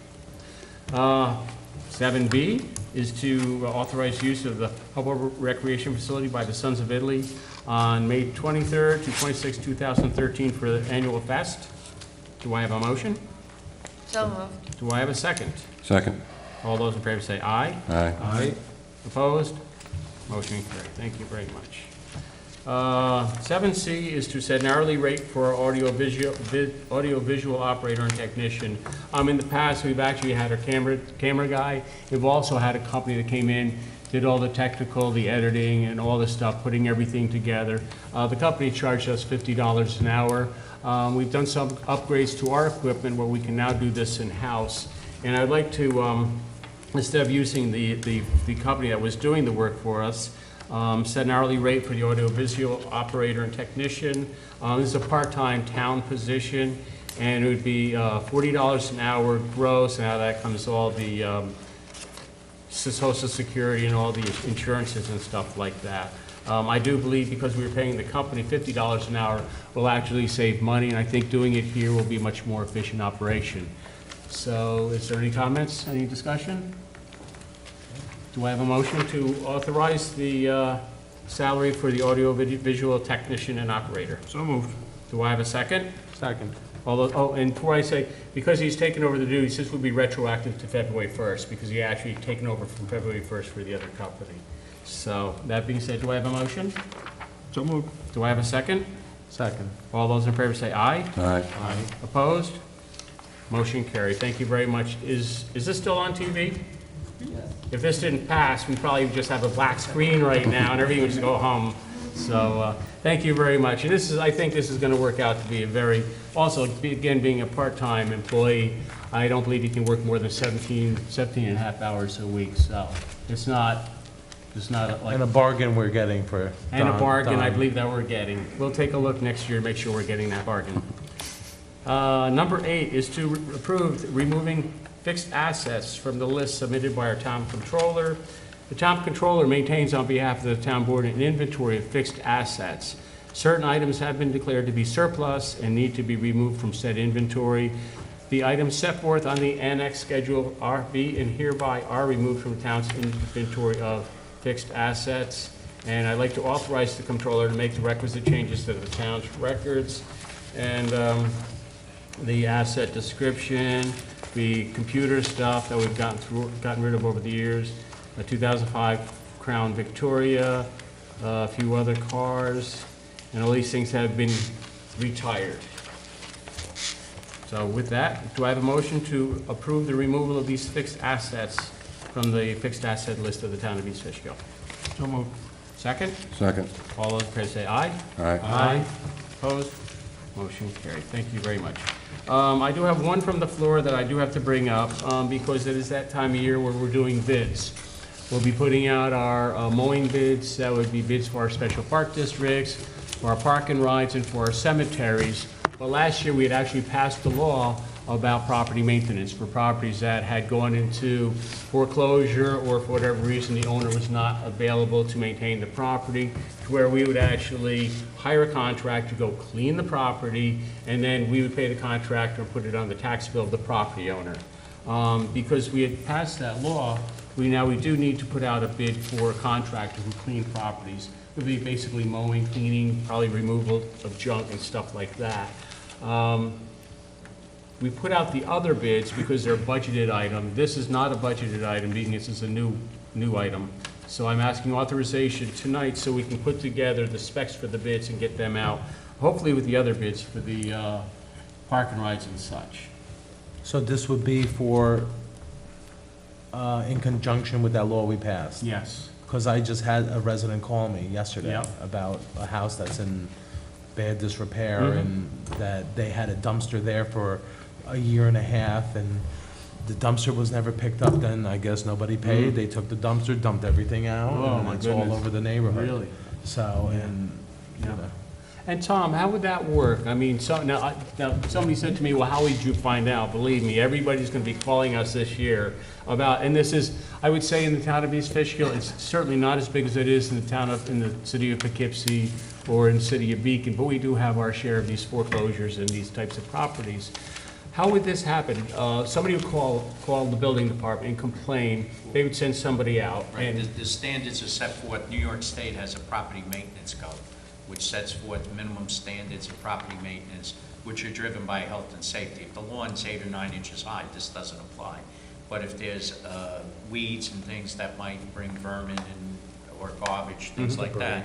7B is to authorize use of the public recreation facility by the Sons of Italy on May 23rd to 26th, 2013 for the annual fest. Do I have a motion? So moved. Do I have a second? Second. All those in favor say aye. Aye. Aye. Opposed? Motion carried. Thank you very much. 7C is to set an hourly rate for our audio-visual operator and technician. In the past, we've actually had our camera guy. We've also had a company that came in, did all the technical, the editing, and all the stuff, putting everything together. The company charged us $50 an hour. We've done some upgrades to our equipment where we can now do this in-house. And I'd like to, instead of using the company that was doing the work for us, set an hourly rate for the audiovisual operator and technician. This is a part-time town position, and it would be $40 an hour gross, and out of that comes all the Social Security and all the insurances and stuff like that. I do believe because we were paying the company $50 an hour, we'll actually save money, and I think doing it here will be a much more efficient operation. So is there any comments, any discussion? Do I have a motion to authorize the salary for the audio-visual technician and operator? So moved. Do I have a second? Second. All those, oh, and before I say, because he's taken over the duties, this would be retroactive to February 1st, because he actually taken over from February 1st for the other company. So, that being said, do I have a motion? So moved. Do I have a second? Second. All those in favor say aye. Aye. Aye. Opposed? Motion carried. Thank you very much. Is this still on TV? If this didn't pass, we'd probably just have a black screen right now and everything would just go home. So, thank you very much. And I think this is going to work out to be a very, also, again, being a part-time employee, I don't believe you can work more than 17 and a half hours a week. So, it's not like. And a bargain we're getting for And a bargain, I Don. believe that we're getting. We'll take a look next year to make sure we're getting that bargain. Number 8 is to approve removing fixed assets from the list submitted by our town controller. The town controller maintains on behalf of the town board an inventory of fixed assets. Certain items have been declared to be surplus and need to be removed from said inventory. The items set forth on the annex schedule are and hereby are removed from the town's inventory of fixed assets. And I'd like to authorize the controller to make the requisite changes to the town's records and the asset description, the computer stuff that we've gotten rid of over the years, a 2005 Crown Victoria, a few other cars, and all these things have been retired. So with that, do I have a motion to approve the removal of these fixed assets from the fixed asset list of the town of East Fishkill? So moved. Second? Second. All those in favor say aye. Aye. Aye. Opposed? Motion carried. Thank you very much. I do have one from the floor that I do have to bring up because it is that time of year where we're doing bids. We'll be putting out our mowing bids. That would be bids for our special park districts, for our park and rides, and for our cemeteries. But last year, we had actually passed a law about property maintenance for properties that had gone into foreclosure or for whatever reason the owner was not available to maintain the property, to where we would actually hire a contractor to go clean the property, and then we would pay the contractor and put it on the tax bill of the property owner. Because we had passed that law, we do need to put out a bid for a contractor who clean properties. It would be basically mowing, cleaning, probably removal of junk and stuff like that. We put out the other bids because they're a budgeted item. This is not a budgeted item, being this is a new item. So I'm asking authorization tonight so we can put together the specs for the bids and get them out, hopefully with the other bids for the park and rides and such. So this would be for, in conjunction with that law we passed? Yes. Because I just had a resident call me yesterday Yep. about a house that's in bad disrepair, and that they had a dumpster there for a year and a half, and the dumpster was never picked up. Then I guess nobody paid. They took the dumpster, dumped everything out, Oh, and my it's all goodness. over the neighborhood. Really? So, and, you know. And Tom, how would that work? I mean, now somebody said to me, well, how would you find out? Believe me, everybody's gonna be calling us this year about, and this is, I would say in the town of East Fishkill, it's certainly not as big as it is in the city of Poughkeepsie or in the city of Beacon, but we do have our share of these foreclosures and these types of properties. How would this happen? Somebody would call the building department and complain, they would send somebody out, Right, and the standards are set forth. New York State has a property maintenance code, which sets forth minimum standards of property maintenance, which are driven by health and safety. If the lawn's 8 or 9 inches high, this doesn't apply. But if there's weeds and things that might bring vermin or garbage, things like that,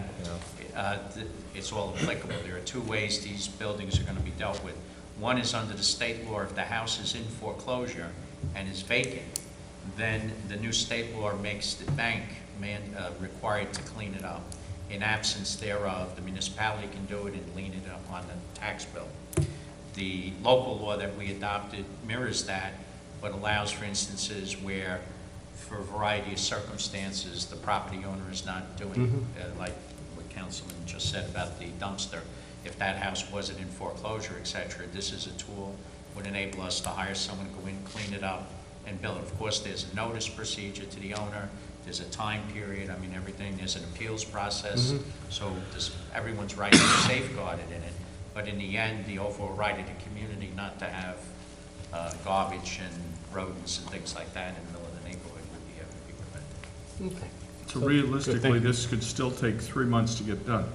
it's all applicable. There are 2 ways these buildings are going to be dealt with. One is under the state law. If the house is in foreclosure and is vacant, then the new state law makes the bank required to clean it up. In absence thereof, the municipality can do it and lien it up on the tax bill. The local law that we adopted mirrors that, but allows for instances where, for a variety of circumstances, the property owner is not doing, like what Councilman just said about the dumpster. If that house wasn't in foreclosure, et cetera, this is a tool, would enable us to hire someone to go in, clean it up, and bill it. Of course, there's a notice procedure to the owner. There's a time period, I mean, everything, there's an appeals process, so everyone's rights are safeguarded in it. But in the end, the overall right of the community not to have garbage and rodents and things like that in the middle of the neighborhood would be prevented. okay. So realistically, thank you. this could still take 3 months to get done.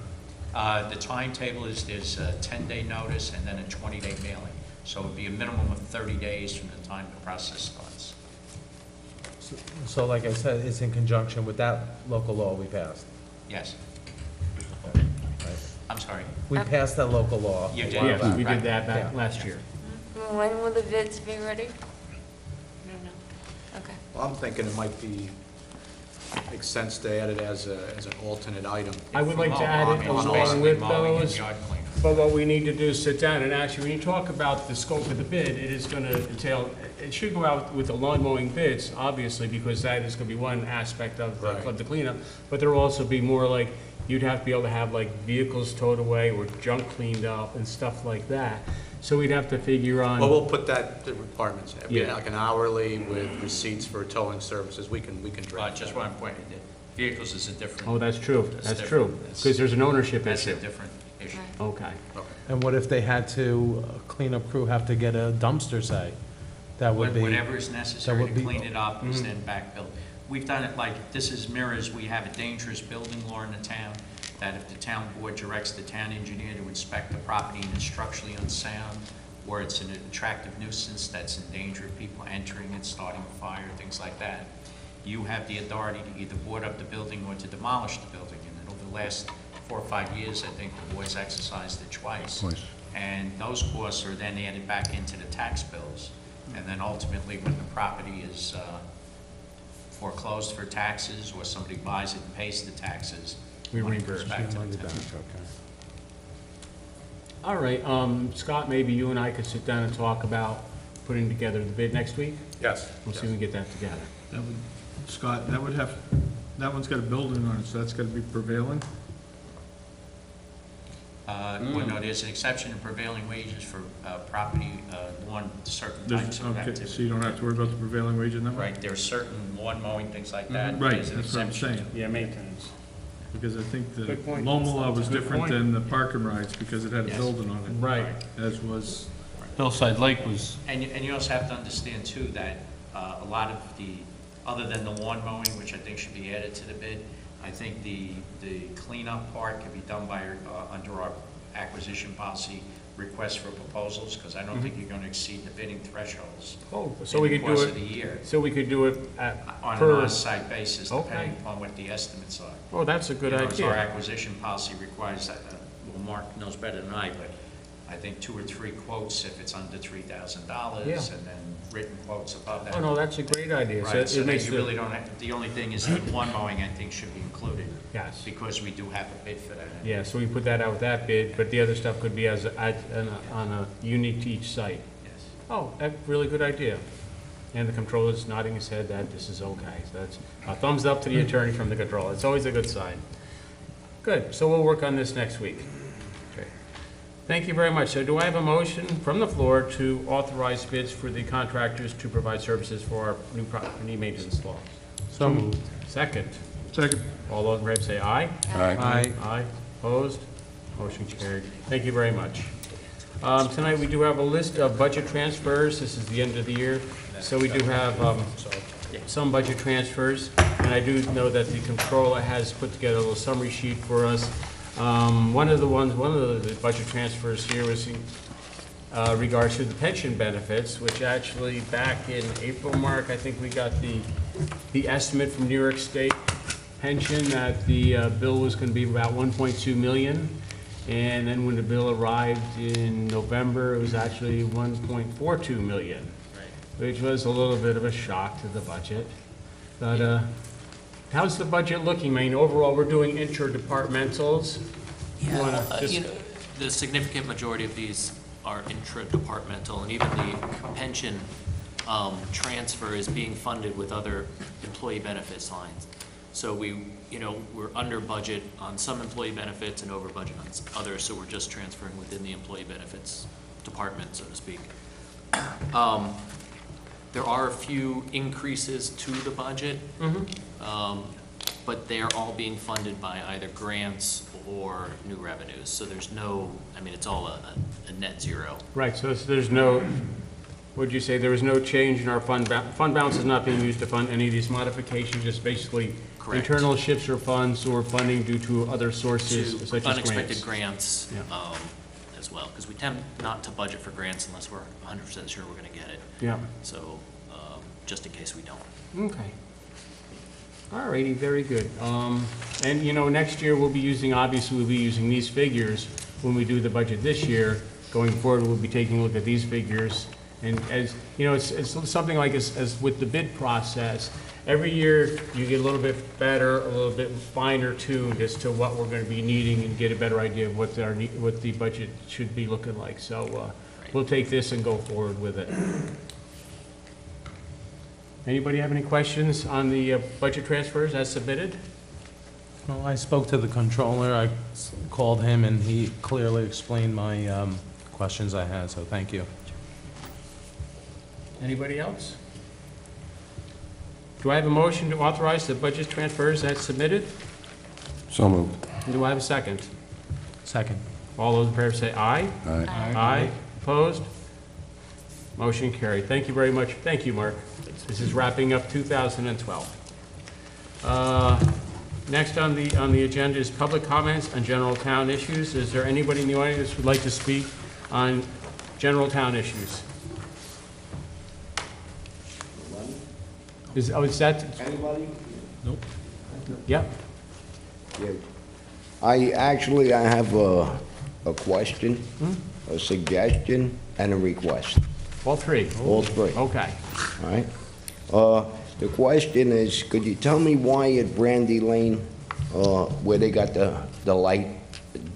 The timetable is there's a 10-day notice and then a 20-day mailing. So it would be a minimum of 30 days from the time the process starts. So like I said, it's in conjunction with that local law we passed. Yes. Right. I'm sorry. We passed that local law. You a did. while Yes, back. we did that back Yeah. last year. When will the bids be ready? No, no. Okay. Well, I'm thinking it might make sense to add it as an alternate item. I would like to add it It's along basically with mowing and those. yard cleaning. But what we need to do is sit down, and actually, when you talk about the scope of the bid, it is going to entail, it should go out with the lawn mowing bids, obviously, because that is going to be one aspect of the cleanup. But there will also be more like, you'd have to be able to have like vehicles towed away or junk cleaned up and stuff like that. So we'd have to figure on. Well, we'll put the requirements, Yeah. like an hourly with receipts for towing services, we can draft Just that. one point, vehicles is a different. Oh, that's true, That's that's different. true, That's- because there's an ownership That's a issue. different issue. Okay. And what if they had to, cleanup crew have to get a dumpster, say? That would be. Whatever is necessary would to be- clean it up is then backfilled. We've done it like, this is mirrors, we have a dangerous building law in the town, that if the town board directs the town engineer to inspect the property and it's structurally unsound, or it's an attractive nuisance that's in danger of people entering it, starting a fire, things like that, you have the authority to either board up the building or to demolish the building. And over the last 4 or 5 years, I think the board's exercised it twice. And those costs are then added back into the tax bills. And then ultimately, when the property is foreclosed for taxes, or somebody buys it and pays the taxes, We money reimburse. goes back to the town. All right, Scott, maybe you and I could sit down and talk about putting together the bid next week? Yes. We'll see if we can get that together. That would, Scott, that one's got a building on it, so that's got to be prevailing? Well, no, there's an exception to prevailing wages for property, lawn, certain types of Okay, activity. so you don't have to worry about the prevailing wage in that one? Right, there are certain lawn mowing, things like that. Right, There's an that's what I'm exception saying, Yeah, maintenance. because I think the Good point. Loma Law was Good different point. than the park and rides, because it had a Yes. building on it. Right. As was, Hillside Lake was. And you also have to understand too that a lot of the, other than the lawn mowing, which I think should be added to the bid, I think the cleanup part can be done by, under our acquisition policy request for proposals, because I don't think you're gonna exceed the bidding thresholds Oh, so in we the could do course of the it, year, so we could do it on an per, on-site basis, Okay. depending upon what the estimates are. oh, that's a good You know, as our idea. acquisition policy requires that, well, Mark knows better than I, but I think 2 or 3 quotes if it's under $3,000, Yeah. and then written quotes above that. Oh, no, that's a great idea. Right, so it that makes you the- really don't have, the only thing is that lawn mowing, I think, should be included, Yes. because we do have a bid for that. Yeah, so we put that out with that bid, but the other stuff could be on a unique to each site. Yes. Oh, a really good idea. And the controller's nodding his head that this is okay. So that's a thumbs up to the attorney from the controller. It's always a good sign. Good, so we'll work on this next week. Okay. Thank you very much. So do I have a motion from the floor to authorize bids for the contractors to provide services for our new property maintenance law? So moved. Second. Second. All those in favor say aye. Aye. Aye. Opposed? Motion carried. Thank you very much. Tonight, we do have a list of budget transfers. This is the end of the year. So we do have some budget transfers. And I do know that the controller has put together a little summary sheet for us. One of the budget transfers here was in regards to the pension benefits, which actually back in April, Mark, I think we got the estimate from New York State pension that the bill was going to be about 1.2 million. And then when the bill arrived in November, it was actually 1.42 million, which was a little bit of a shock to the budget. But how's the budget looking? I mean, overall, we're doing interdepartmentals. You wanna just- You know, the significant majority of these are intra-departmental, and even the pension transfer is being funded with other employee benefits lines. So we're under budget on some employee benefits and over budget on others, so we're just transferring within the employee benefits department, so to speak. There are a few increases to the budget, but they're all being funded by either grants or new revenues. So there's no, it's all a net zero. Right, so there's no, would you say there was no change in our fund balance is not being used to fund any of these modifications, just basically Correct. internal shifts or funds or funding due to other sources To such as grants? unexpected grants Yeah. as well, because we tend not to budget for grants unless we're 100% sure we're going to get it. Yeah, So just in case we don't. okay. All righty, very good. And, next year obviously we'll be using these figures when we do the budget this year. Going forward, we'll be taking a look at these figures. And as, it's something like as with the bid process, every year you get a little bit better, a little bit finer tuned as to what we're going to be needing and get a better idea of what the budget should be looking like. So we'll take this and go forward with it. Anybody have any questions on the budget transfers as submitted? Well, I spoke to the controller, I called him, and he clearly explained my questions I had, so thank you. Anybody else? Do I have a motion to authorize the budget transfers as submitted? So moved. And do I have a second? Second. All those in favor say aye. Aye. Aye. Opposed? Motion carried. Thank you very much. Thank you, Mark. This is wrapping up 2012. Next on the agenda is public comments on general town issues. Is there anybody in the audience who would like to speak on general town issues? Is that? Anybody? Nope. Yep. Yeah. I have a question, a suggestion, and a request. All three? All three. Okay. All right. The question is, could you tell me why at Brandy Lane, where they got the light,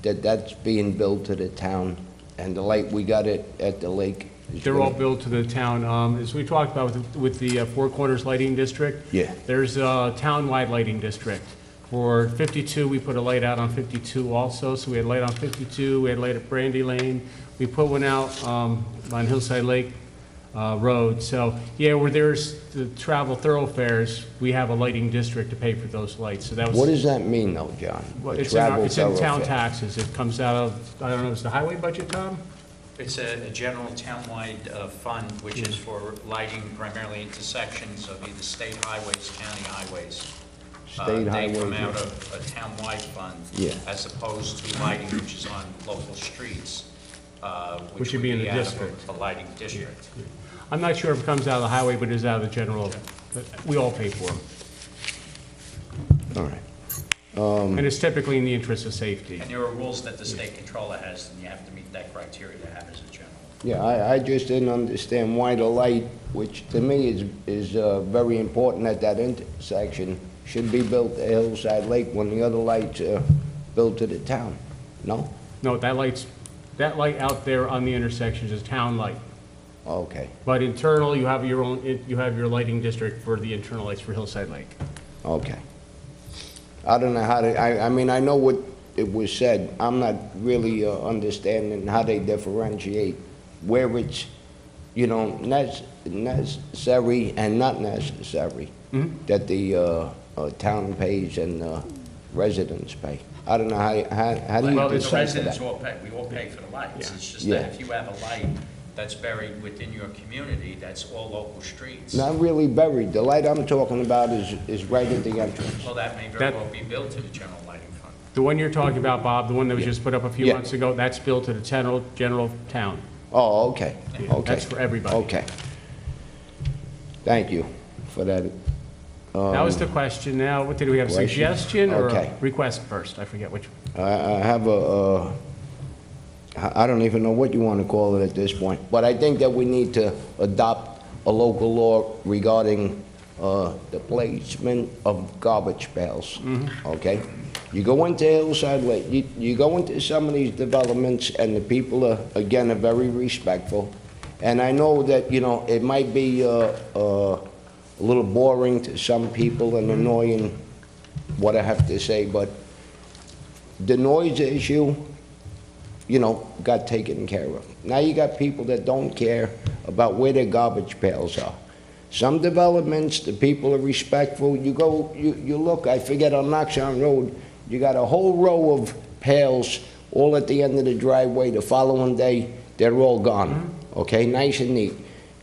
that's being billed to the town, and the light we got at the lake? They're all billed to the town. As we talked about with the Four Corners Lighting District. Yeah. There's a town-wide lighting district. For 52, we put a light out on 52 also, so we had light on 52, we had light at Brandy Lane. We put one out on Hillside Lake Road. So, yeah, where there's the travel thoroughfares, we have a lighting district to pay for those lights. So that was. What does that mean, though, John? Well, The it's travel in town thoroughfare. taxes. It comes out of, I don't know, is the highway budget, Tom? It's a general townwide fund, which is for lighting primarily intersections of either state highways, county highways. State highways, They come yeah. out of a townwide fund. Yeah. As opposed to lighting, which is on local streets. Which would be in the out of district. the lighting district. I'm not sure if it comes out of the highway, but it is out of the general, we all pay for them. All right. And it's typically in the interest of safety. And there are rules that the state controller has, and you have to meet that criteria to have as a general. Yeah, I just didn't understand why the light, which to me is very important at that intersection, should be built at Hillside Lake when the other lights are built to the town. No? No, that light out there on the intersection is a town light. Okay, But internal, you have your own, you have your lighting district for the internal lights for Hillside Lake. okay. I don't know how to, I mean, I know what it was said. I'm not really understanding how they differentiate where it's, you know, necessary and not necessary that the town pays and residents pay. I don't know how do you Well, the decide for residents that? all pay, we all pay for the lights. It's just Yeah. that if you have a light that's buried within your community, that's all local streets. Not really buried. The light I'm talking about is right at the entrance. Well, that may very well be billed to the general lighting fund. The one you're talking about, Bob, the one that was just put up a few Yeah. months ago, that's billed to the general town. Oh, okay, okay. That's for everybody. Okay. Thank you for that. That was the question. Now, what did we have, a Question? suggestion or Okay. a request first? I forget which. I have I don't even know what you want to call it at this point, but I think that we need to adopt a local law regarding the placement of garbage pails, okay? You go into Hillside Lake, you go into some of these developments, and the people are, again, are very respectful. And I know that, you know, it might be a little boring to some people and annoying, what I have to say, but the noise issue, you know, got taken care of. Now you got people that don't care about where their garbage pails are. Some developments, the people are respectful. You go, you look, I forget, on Knoxon Road, you got a whole row of pails all at the end of the driveway. The following day, they're all gone, okay, nice and neat.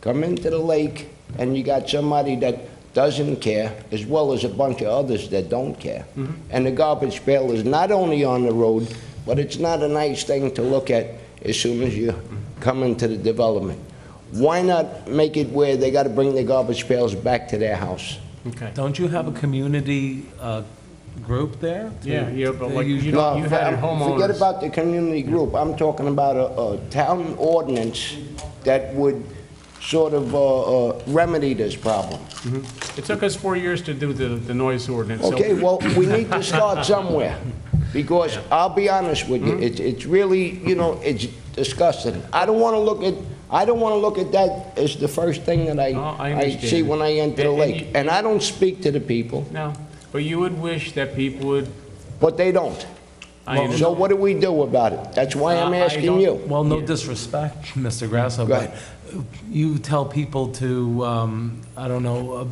Come into the lake, and you got somebody that doesn't care, as well as a bunch of others that don't care. And the garbage pail is not only on the road, but it's not a nice thing to look at as soon as you come into the development. Why not make it where they gotta bring the garbage pails back to their house? Okay. Don't you have a community group there? Yeah, but like, you No, had it homeowners. forget about the community group. I'm talking about a town ordinance that would sort of remedy this problem. It took us 4 years to do the noise ordinance. so- Okay, well, we need to start somewhere, because I'll be honest with you, it's really, you know, it's disgusting. I don't want to look at that as the first thing that I I understand. see when I enter the And lake. you- And I don't speak to the people, No, but you would wish that people would, but they don't. I So understand. what do we do about it? That's why I'm I asking don't- you. Well, no disrespect, Mr. Grasso, Go but ahead. you tell people to, I don't know,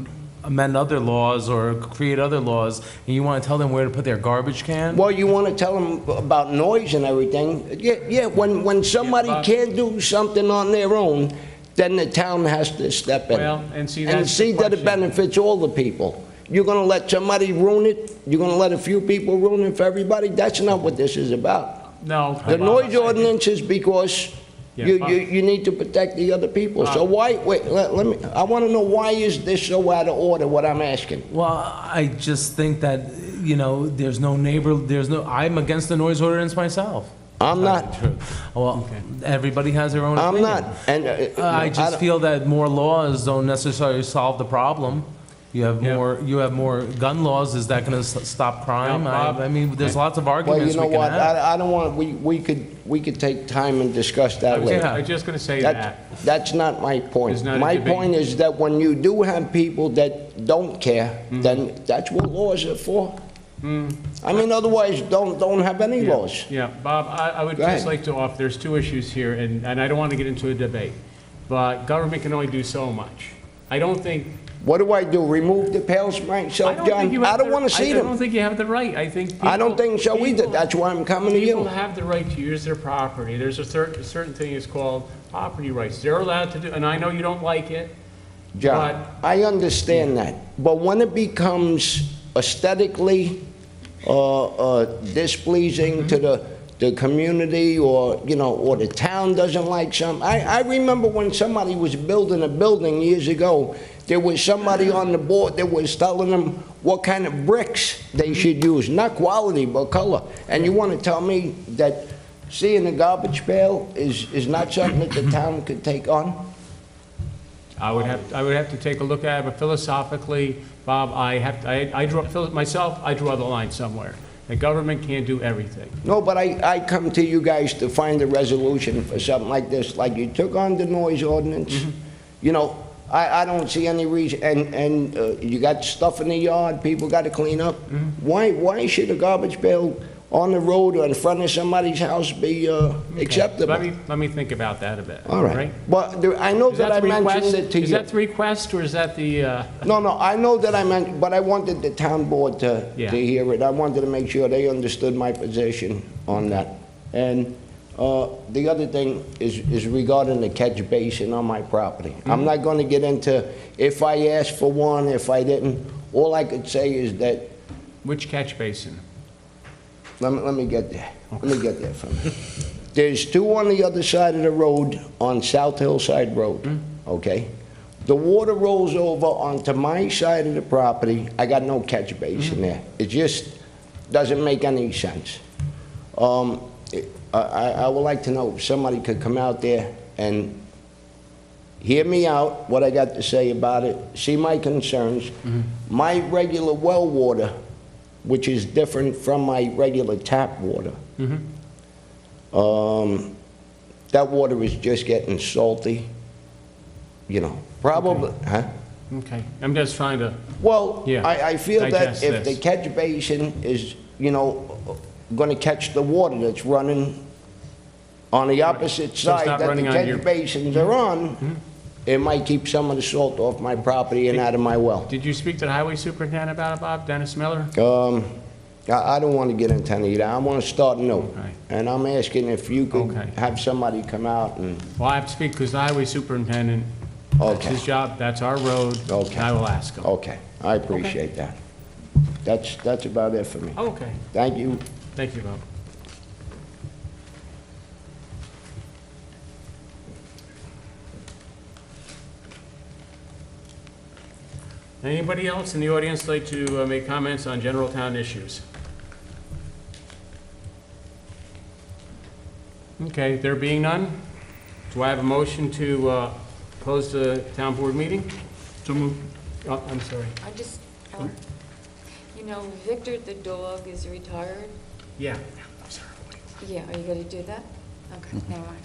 amend other laws or create other laws, and you want to tell them where to put their garbage can? Well, you want to tell them about noise and everything. Yeah, when somebody Bob. can't do something on their own, then the town has to step in. Well, and see, And that's the see that it question. benefits all the people. You're going to let somebody ruin it? You're going to let a few people ruin it for everybody? That's not what this is about. no. The Bob, noise ordinance is because Yeah, Bob. you need to protect the other people. So why, wait, let me, I want to know, why is this so out of order, what I'm asking? Well, I just think that, you know, I'm against the noise ordinance myself. I'm not. Well, everybody has their own I'm opinion. not. And I just don't- feel that more laws don't necessarily solve the problem. You have Yeah. more gun laws. Is that going to stop crime? Now, Bob- I mean, there's lots of Well, arguments you know we can what, have. I don't want, we could take time and discuss I that was later. just going to say that. That's not my point. It's not a My debate. point is that when you do have people that don't care, then that's what laws are for. I mean, otherwise, don't have any Yeah. laws. Yeah, Bob, I would Go just ahead. like to offer, there's two issues here, and I don't want to get into a debate, but government can only do so much. I don't think, What do I do, remove the pails I myself, don't think John? you have I don't the- want to see I don't them. think you have the right. I think I don't people- think so either. people- That's why I'm coming to People you. have the right to use their property. There's a certain thing is called property rights. They're allowed to do, and I know you don't like it. John, I understand that, but when it becomes aesthetically displeasing to the community or, you know, or the town doesn't like something. I remember when somebody was building a building years ago, there was somebody on the board that was telling them what kind of bricks they should use, not quality, but color. And you want to tell me that seeing a garbage pail is not something that the town could take on? I would have to take a look at it, but philosophically, Bob, I draw the line somewhere. The government can't do everything. No, but I come to you guys to find a resolution for something like this, like you took on the noise ordinance. You know, I don't see any reason, and you got stuff in the yard, people got to clean up. Why should a garbage pail on the road or in front of somebody's house be acceptable? Let me think about that a bit. All right. But I know that I mentioned it to you. Is that the request, or is that the... No, I know that I meant, but I wanted the town board to hear it. I wanted to make sure they understood my position on that. And the other thing is regarding the catch basin on my property. I'm not going to get into if I asked for one, if I didn't. All I could say is that... Which catch basin? Let me get there. Let me get there for a minute. There's two on the other side of the road on South Hillside Road, okay? The water rolls over onto my side of the property. I got no catch basin there. It just doesn't make any sense. I would like to know if somebody could come out there and hear me out, what I got to say about it, see my concerns. My regular well water, which is different from my regular tap water. That water is just getting salty, you know, probably, huh? Okay, I'm just trying to... Well, Yeah, I feel that digest if the this. catch basin is, you know, gonna catch the water that's running on the opposite So it's side not that the running on your- catch basins are on, it might keep some of the salt off my property and out of my well. Did you speak to the highway superintendent about it, Bob, Dennis Miller? I don't want to get into any of that. I want to start new. Okay. And I'm asking if you could Okay. have somebody come out and, Well, I have to speak because the highway superintendent, that's Okay. his job, that's our road. Okay. I will ask him. okay, I appreciate that. That's about it for me. Okay, Thank you. thank you, Bob. Anybody else in the audience like to make comments on general town issues? Okay, there being none, do I have a motion to close the town board meeting? So moved. Oh, I'm sorry. I just, you know, Victor the dog is retired. Yeah. I'm sorry. Yeah, are you gonna do that? Okay, never mind.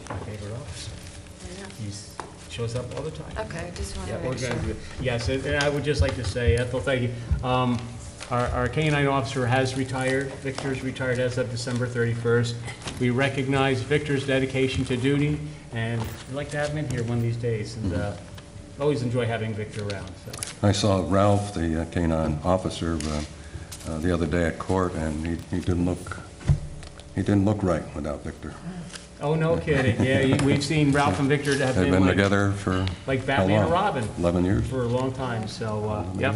My favorite officer. I know. He shows up all the time. Okay, I just want Yeah, to we're make sure. going to do it. Yes, and I would just like to say, Ethel, thank you. Our K-9 officer has retired. Victor's retired as of December 31st. We recognize Victor's dedication to duty, and we'd like to have him in here one of these days. And always enjoy having Victor around. So. I saw Ralph, the K-9 officer, the other day at court, and he didn't look right without Victor. Oh, no kidding. Yeah, we've seen Ralph and Victor have They've been been like, together for like how Batman and long? Robin 11 years. for a long time. So, yep,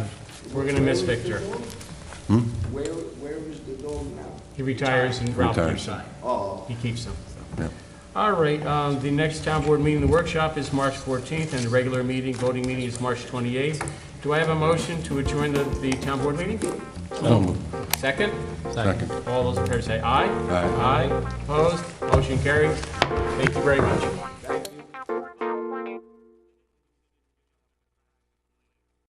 we're going to miss Victor. Where is the dog now? He retires and Ralph Retires. keeps him. Oh. He keeps him. So. Yep. All right, the next town board meeting, the workshop is March 14th, and the regular meeting, voting meeting is March 28th. Do I have a motion to adjourn the town board meeting? So moved. Second? Second. All those in favor say aye. Aye. Aye. Opposed? Motion carries. Thank you very much.